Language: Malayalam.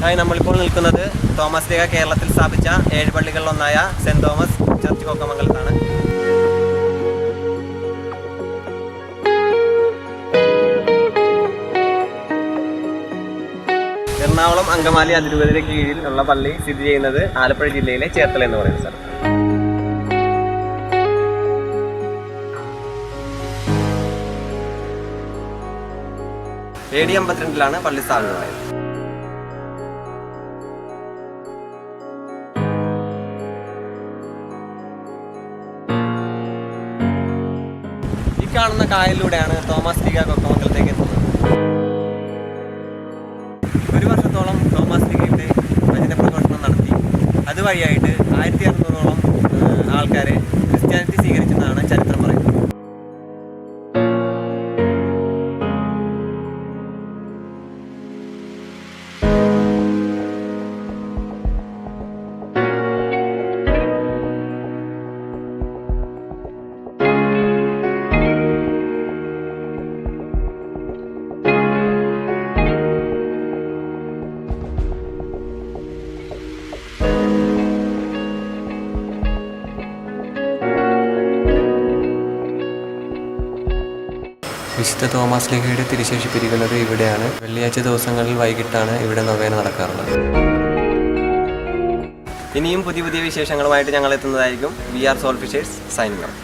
ഹായ്, നമ്മളിപ്പോൾ നിൽക്കുന്നത് തോമസ് ലീഗ കേരളത്തിൽ സ്ഥാപിച്ച 7 പള്ളികളിലൊന്നായ സെൻറ് തോമസ് ചർച്ച് കോക്കമംഗലത്താണ്. എറണാകുളം അങ്കമാലി അതിരൂപതയുടെ കീഴിൽ ഉള്ള പള്ളി സ്ഥിതി ചെയ്യുന്നത് ആലപ്പുഴ ജില്ലയിലെ ചേർത്തല എന്ന് പറയുന്ന സ്ഥലം. AD 52 പള്ളി സ്ഥാപിതമായത്. ഈ കാണുന്ന കായലിലൂടെയാണ് തോമസ് ലീഗ കൊക്കമംഗലത്തേക്ക് എത്തുന്നത്. ഒരു വർഷത്തോളം തോമസ് ലീഗ ഇവിടെ വചന പ്രഘോഷണം നടത്തി. അതുവഴിയായിട്ട് 1600ഓളം ആൾക്കാരെ ക്രിസ്ത്യാനിറ്റി സ്വീകരിച്ചെന്നാണ് ചരിത്രം പറയുന്നത്. വിശുദ്ധ തോമസ് ലീഗയുടെ തിരുശേഷി പിരിക്കുന്നത് ഇവിടെയാണ്. വെള്ളിയാഴ്ച ദിവസങ്ങളിൽ വൈകിട്ടാണ് ഇവിടെ നൊവേന നടക്കാറുള്ളത്. ഇനിയും പുതിയ വിശേഷങ്ങളുമായിട്ട് ഞങ്ങൾ എത്തുന്നതായിരിക്കും. We are soul fishers signing out.